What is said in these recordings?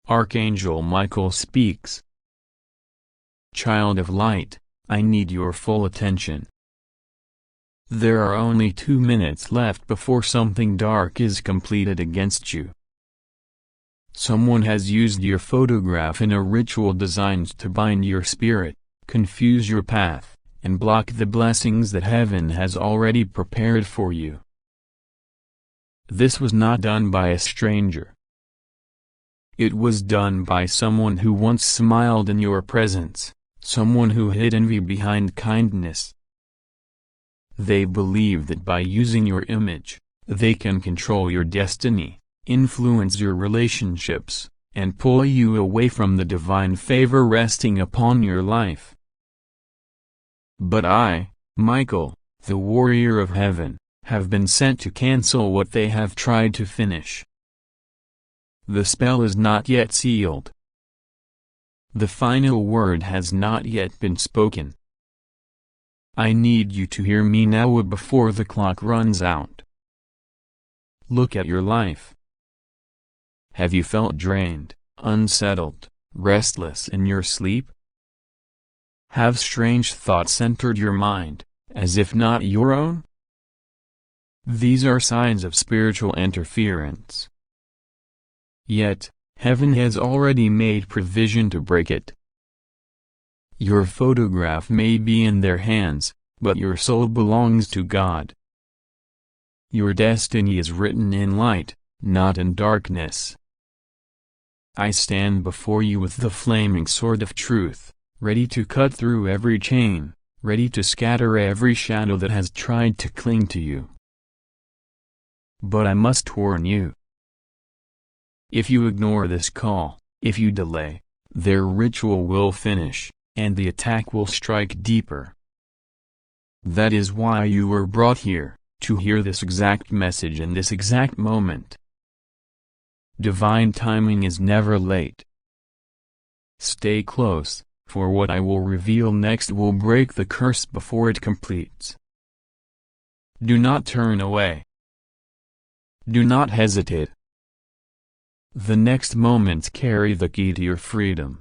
Archangel Michael speaks. Child of light, I need your full attention. There are only 2 minutes left before something dark is completed against you. Someone has used your photograph in a ritual designed to bind your spirit, confuse your path, and block the blessings that heaven has already prepared for you. This was not done by a stranger. It was done by someone who once smiled in your presence, someone who hid envy behind kindness. They believe that by using your image, they can control your destiny, influence your relationships, and pull you away from the divine favor resting upon your life. But I, Michael, the warrior of heaven, have been sent to cancel what they have tried to finish. The spell is not yet sealed. The final word has not yet been spoken. I need you to hear me now before the clock runs out. Look at your life. Have you felt drained, unsettled, restless in your sleep? Have strange thoughts entered your mind, as if not your own? These are signs of spiritual interference. Yet, heaven has already made provision to break it. Your photograph may be in their hands, but your soul belongs to God. Your destiny is written in light, not in darkness. I stand before you with the flaming sword of truth, ready to cut through every chain, ready to scatter every shadow that has tried to cling to you. But I must warn you. If you ignore this call, if you delay, their ritual will finish, and the attack will strike deeper. That is why you were brought here, to hear this exact message in this exact moment. Divine timing is never late. Stay close, for what I will reveal next will break the curse before it completes. Do not turn away. Do not hesitate. The next moments carry the key to your freedom.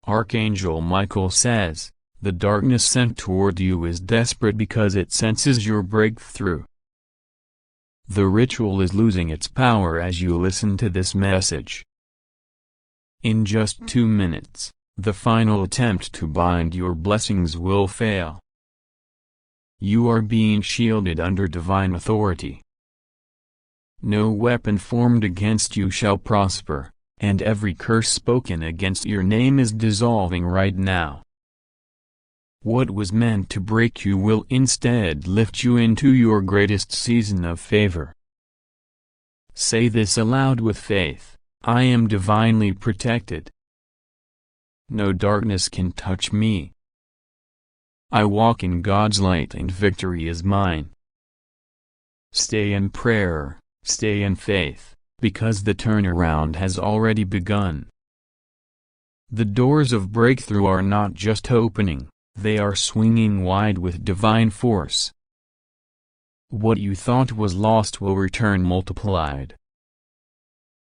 Archangel Michael says, the darkness sent toward you is desperate because it senses your breakthrough. The ritual is losing its power as you listen to this message. In just 2 minutes, the final attempt to bind your blessings will fail. You are being shielded under divine authority. No weapon formed against you shall prosper, and every curse spoken against your name is dissolving right now. What was meant to break you will instead lift you into your greatest season of favor. Say this aloud with faith, I am divinely protected. No darkness can touch me. I walk in God's light and victory is mine. Stay in prayer, stay in faith, because the turnaround has already begun. The doors of breakthrough are not just opening, they are swinging wide with divine force. What you thought was lost will return multiplied.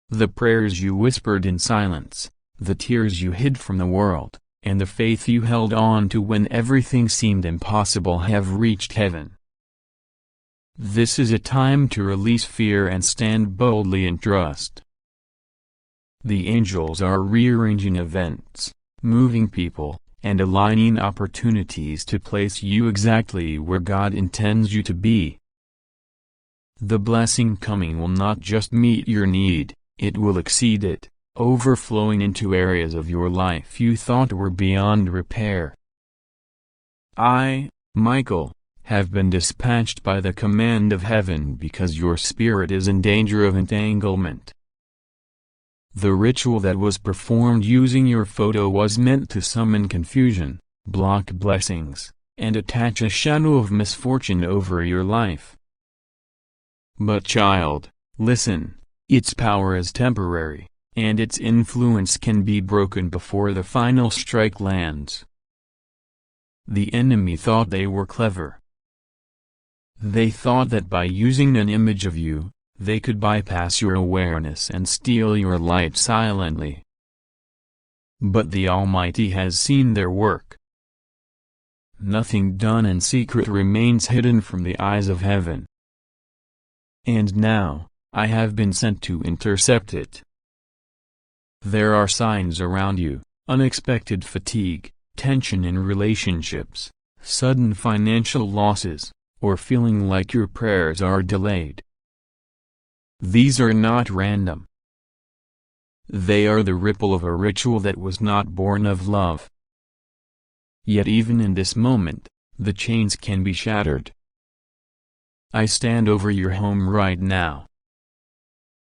The prayers you whispered in silence, the tears you hid from the world, and the faith you held on to when everything seemed impossible have reached heaven. This is a time to release fear and stand boldly in trust. The angels are rearranging events, moving people, and aligning opportunities to place you exactly where God intends you to be. The blessing coming will not just meet your need, it will exceed it, overflowing into areas of your life you thought were beyond repair. I, Michael, have been dispatched by the command of heaven because your spirit is in danger of entanglement. The ritual that was performed using your photo was meant to summon confusion, block blessings, and attach a shadow of misfortune over your life. But child, listen, its power is temporary, and its influence can be broken before the final strike lands. The enemy thought they were clever. They thought that by using an image of you, they could bypass your awareness and steal your light silently. But the Almighty has seen their work. Nothing done in secret remains hidden from the eyes of heaven. And now, I have been sent to intercept it. There are signs around you, unexpected fatigue, tension in relationships, sudden financial losses, or feeling like your prayers are delayed. These are not random. They are the ripple of a ritual that was not born of love. Yet even in this moment, the chains can be shattered. I stand over your home right now.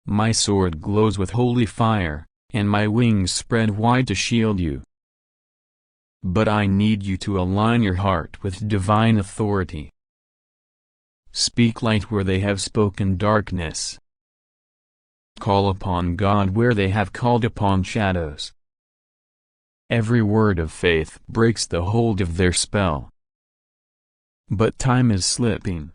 My sword glows with holy fire, and my wings spread wide to shield you. But I need you to align your heart with divine authority. Speak light where they have spoken darkness. Call upon God where they have called upon shadows. Every word of faith breaks the hold of their spell. But time is slipping.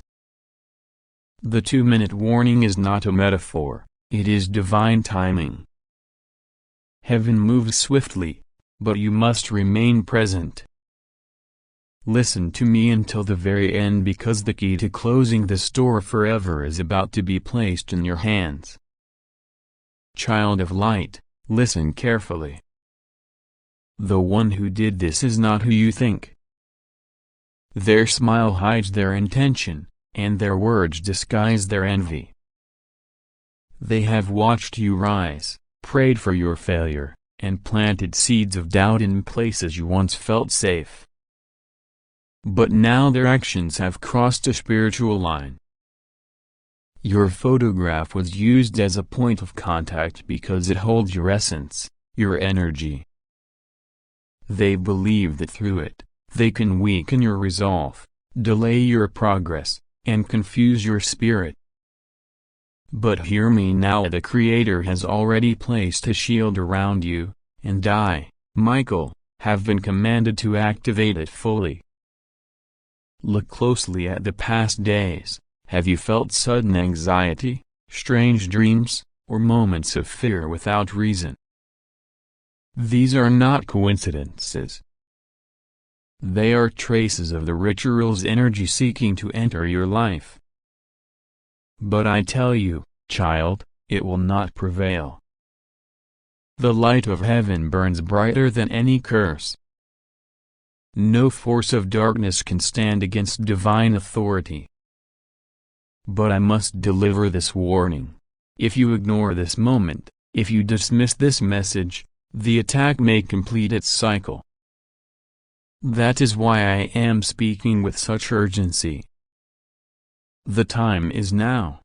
The 2-minute warning is not a metaphor, it is divine timing. Heaven moves swiftly, but you must remain present. Listen to me until the very end, because the key to closing this door forever is about to be placed in your hands. Child of light, listen carefully. The one who did this is not who you think. Their smile hides their intention, and their words disguise their envy. They have watched you rise, prayed for your failure, and planted seeds of doubt in places you once felt safe. But now their actions have crossed a spiritual line. Your photograph was used as a point of contact because it holds your essence, your energy. They believe that through it, they can weaken your resolve, delay your progress, and confuse your spirit. But hear me now, the Creator has already placed a shield around you, and I, Michael, have been commanded to activate it fully. Look closely at the past days. Have you felt sudden anxiety, strange dreams, or moments of fear without reason? These are not coincidences. They are traces of the ritual's energy seeking to enter your life. But I tell you, child, it will not prevail. The light of heaven burns brighter than any curse. No force of darkness can stand against divine authority. But I must deliver this warning. If you ignore this moment, if you dismiss this message, the attack may complete its cycle. That is why I am speaking with such urgency. The time is now.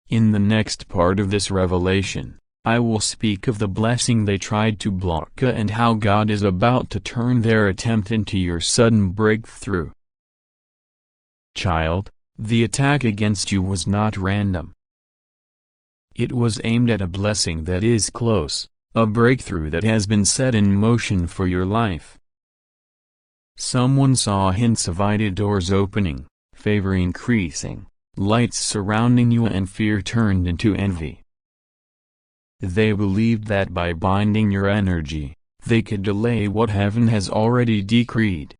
In the next part of this revelation, I will speak of the blessing they tried to block and how God is about to turn their attempt into your sudden breakthrough. Child, the attack against you was not random. It was aimed at a blessing that is close, a breakthrough that has been set in motion for your life. Someone saw hints of idle doors opening, favor increasing, lights surrounding you, and fear turned into envy. They believed that by binding your energy, they could delay what heaven has already decreed.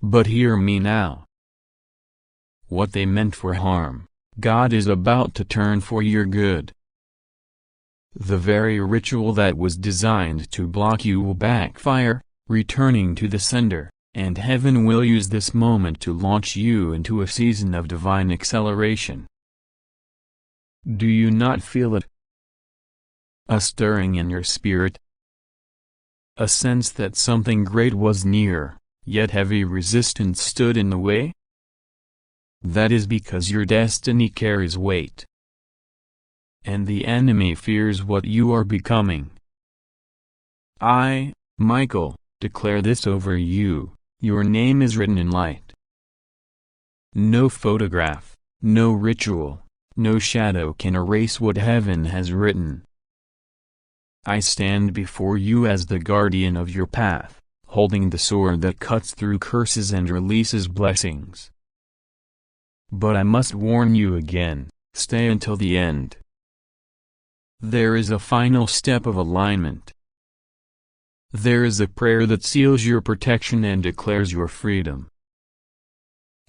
But hear me now. What they meant for harm, God is about to turn for your good. The very ritual that was designed to block you will backfire, returning to the sender, and heaven will use this moment to launch you into a season of divine acceleration. Do you not feel it? A stirring in your spirit? A sense that something great was near, yet heavy resistance stood in the way? That is because your destiny carries weight. And the enemy fears what you are becoming. I, Michael, declare this over you, your name is written in light. No photograph, no ritual, no shadow can erase what heaven has written. I stand before you as the guardian of your path, holding the sword that cuts through curses and releases blessings. but I must warn you again, stay until the end. There is a final step of alignment. There is a prayer that seals your protection and declares your freedom.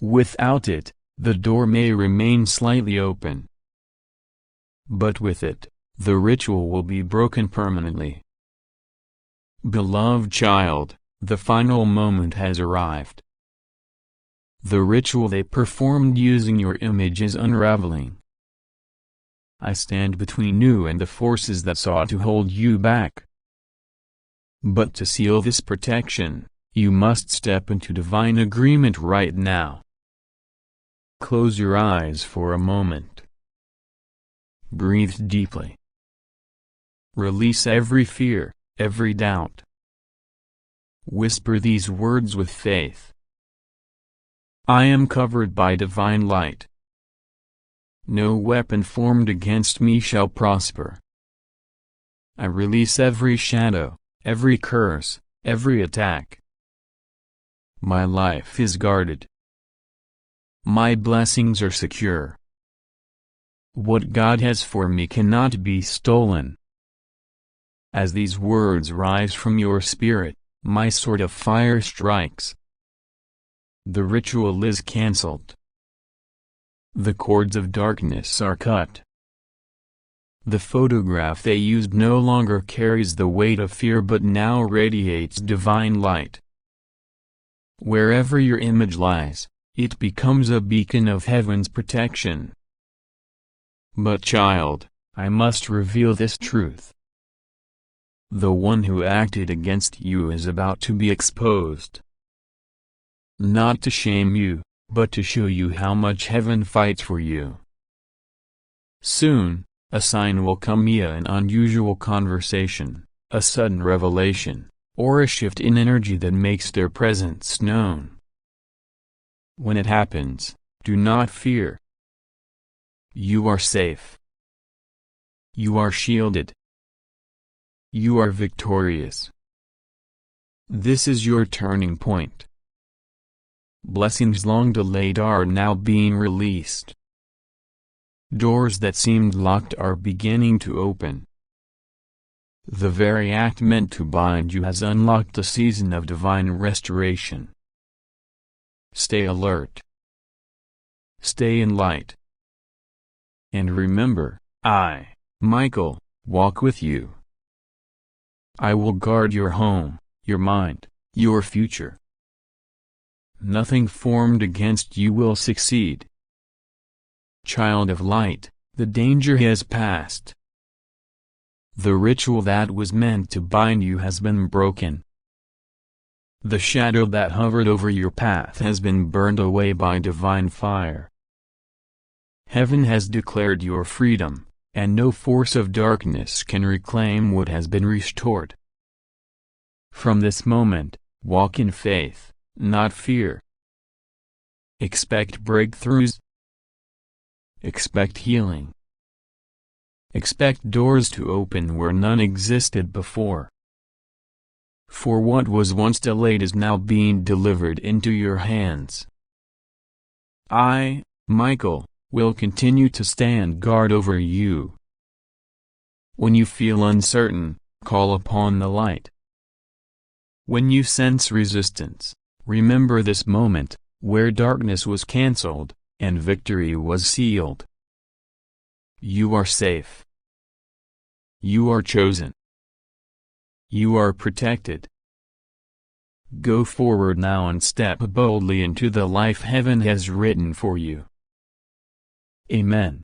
Without it, the door may remain slightly open. But with it, the ritual will be broken permanently. Beloved child, the final moment has arrived. The ritual they performed using your image is unraveling. I stand between you and the forces that sought to hold you back. But to seal this protection, you must step into divine agreement right now. Close your eyes for a moment. Breathe deeply. Release every fear, every doubt. Whisper these words with faith. I am covered by divine light. No weapon formed against me shall prosper. I release every shadow, every curse, every attack. My life is guarded. My blessings are secure. What God has for me cannot be stolen. As these words rise from your spirit, my sword of fire strikes. The ritual is cancelled. The cords of darkness are cut. The photograph they used no longer carries the weight of fear but now radiates divine light. Wherever your image lies, it becomes a beacon of heaven's protection. But child, I must reveal this truth. The one who acted against you is about to be exposed. Not to shame you, but to show you how much heaven fights for you. Soon, a sign will come, an unusual conversation, a sudden revelation, or a shift in energy that makes their presence known. When it happens, do not fear. You are safe. You are shielded. You are victorious. This is your turning point. Blessings long delayed are now being released. Doors that seemed locked are beginning to open. The very act meant to bind you has unlocked a season of divine restoration. Stay alert. Stay in light. And remember, I, Michael, walk with you. I will guard your home, your mind, your future. Nothing formed against you will succeed. Child of light, the danger has passed. The ritual that was meant to bind you has been broken. The shadow that hovered over your path has been burned away by divine fire. Heaven has declared your freedom, and no force of darkness can reclaim what has been restored. From this moment, walk in faith, not fear. Expect breakthroughs. Expect healing. Expect doors to open where none existed before. For what was once delayed is now being delivered into your hands. I, Michael, will continue to stand guard over you. When you feel uncertain, call upon the light. When you sense resistance, remember this moment, where darkness was cancelled, and victory was sealed. You are safe. You are chosen. You are protected. Go forward now and step boldly into the life heaven has written for you. Amen.